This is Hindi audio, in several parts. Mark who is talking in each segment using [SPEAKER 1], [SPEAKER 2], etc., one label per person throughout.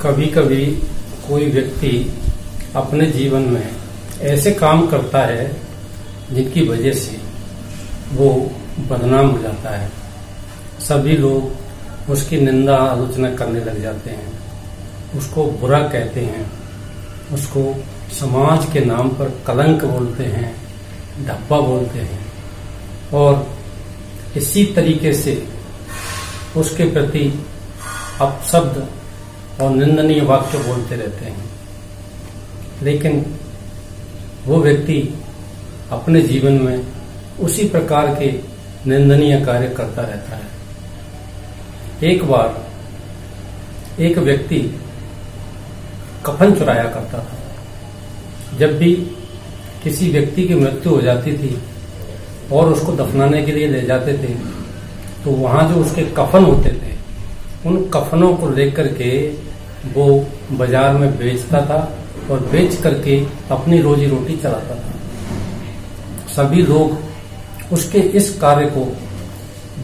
[SPEAKER 1] कभी कभी कोई व्यक्ति अपने जीवन में ऐसे काम करता है जिनकी वजह से वो बदनाम हो जाता है। सभी लोग उसकी निंदा आलोचना करने लग जाते हैं, उसको बुरा कहते हैं, उसको समाज के नाम पर कलंक बोलते हैं, ढप्पा बोलते हैं और इसी तरीके से उसके प्रति अपशब्द और निंदनीय वाक्य बोलते रहते हैं। लेकिन वो व्यक्ति अपने जीवन में उसी प्रकार के निंदनीय कार्य करता रहता है। एक बार एक व्यक्ति कफन चुराया करता था। जब भी किसी व्यक्ति की मृत्यु हो जाती थी और उसको दफनाने के लिए ले जाते थे तो वहां जो उसके कफन होते थे उन कफनों को लेकर के वो बाजार में बेचता था और बेच करके अपनी रोजी रोटी चलाता था। सभी लोग उसके इस कार्य को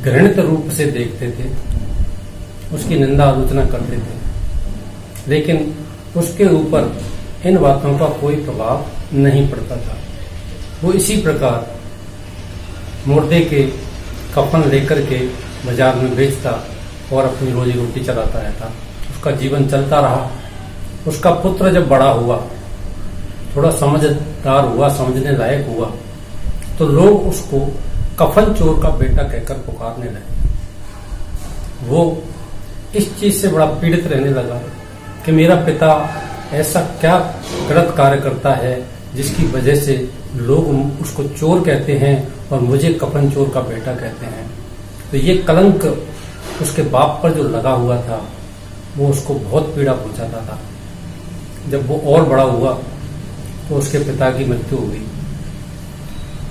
[SPEAKER 1] घृणित रूप से देखते थे, उसकी निंदा आलोचना करते थे, लेकिन उसके ऊपर इन बातों का कोई प्रभाव नहीं पड़ता था। वो इसी प्रकार मुर्दे के कफन लेकर के बाजार में बेचता और अपनी रोजी रोटी चलाता रहता। उसका जीवन चलता रहा। उसका पुत्र जब बड़ा हुआ, थोड़ा समझदार हुआ, समझने लायक हुआ, तो लोग उसको कफन चोर का बेटा कहकर पुकारने लगे। वो इस चीज से बड़ा पीड़ित रहने लगा कि मेरा पिता ऐसा क्या गलत कार्य करता है जिसकी वजह से लोग उसको चोर कहते हैं और मुझे कफन चोर का बेटा कहते हैं। तो ये कलंक उसके बाप पर जो लगा हुआ था वो उसको बहुत पीड़ा पहुंचाता था। जब वो और बड़ा हुआ तो उसके पिता की मृत्यु हो गई,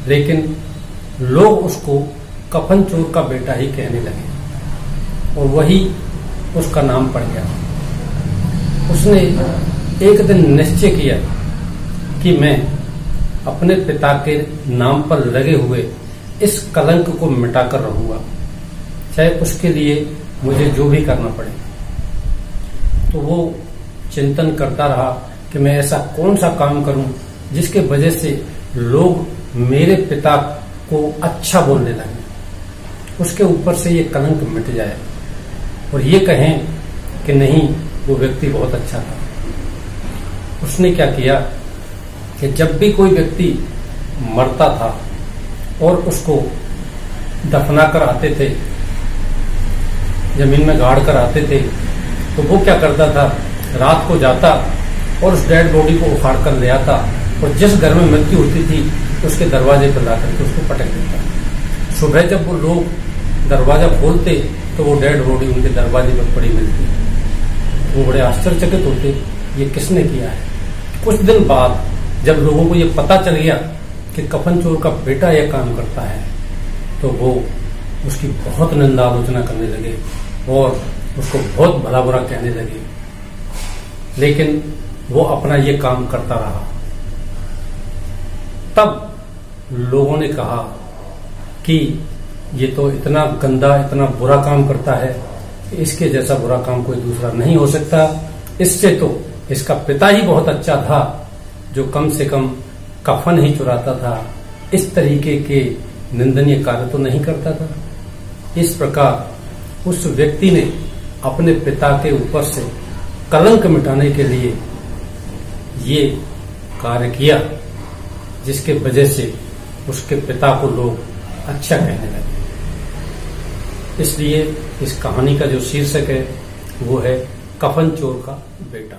[SPEAKER 1] लेकिन लोग उसको कफन चोर का बेटा ही कहने लगे और वही उसका नाम पड़ गया। उसने एक दिन निश्चय किया कि मैं अपने पिता के नाम पर लगे हुए इस कलंक को मिटाकर रहूंगा, चाहे उसके लिए मुझे जो भी करना पड़े। तो वो चिंतन करता रहा कि मैं ऐसा कौन सा काम करूं जिसके वजह से लोग मेरे पिता को अच्छा बोलने लगे, उसके ऊपर से ये कलंक मिट जाए और ये कहें कि नहीं वो व्यक्ति बहुत अच्छा था। उसने क्या किया कि जब भी कोई व्यक्ति मरता था और उसको दफना कर आते थे, जमीन में गाड़ कर आते थे, तो वो क्या करता था, रात को जाता और उस डेड बॉडी को उखाड़ कर ले आता और जिस घर में मृत्यु होती थी उसके दरवाजे पर लाकर के उसको पटक देता। सुबह जब वो लोग दरवाजा खोलते तो वो डेड बॉडी उनके दरवाजे पर पड़ी मिलती। वो बड़े आश्चर्यचकित होते, ये किसने किया है। कुछ दिन बाद जब लोगों को ये पता चल गया कि कफन चोर का बेटा यह काम करता है तो वो उसकी बहुत निंदा आलोचना करने लगे और उसको बहुत भला बुरा कहने लगे। लेकिन वो अपना ये काम करता रहा। तब लोगों ने कहा कि ये तो इतना गंदा, इतना बुरा काम करता है, इसके जैसा बुरा काम कोई दूसरा नहीं हो सकता। इससे तो इसका पिता ही बहुत अच्छा था जो कम से कम कफन ही चुराता था, इस तरीके के निंदनीय कार्य तो नहीं करता था। इस प्रकार उस व्यक्ति ने अपने पिता के ऊपर से कलंक मिटाने के लिए ये कार्य किया जिसके वजह से उसके पिता को लोग अच्छा कहने लगे। इसलिए इस कहानी का जो शीर्षक है वो है कफन चोर का बेटा।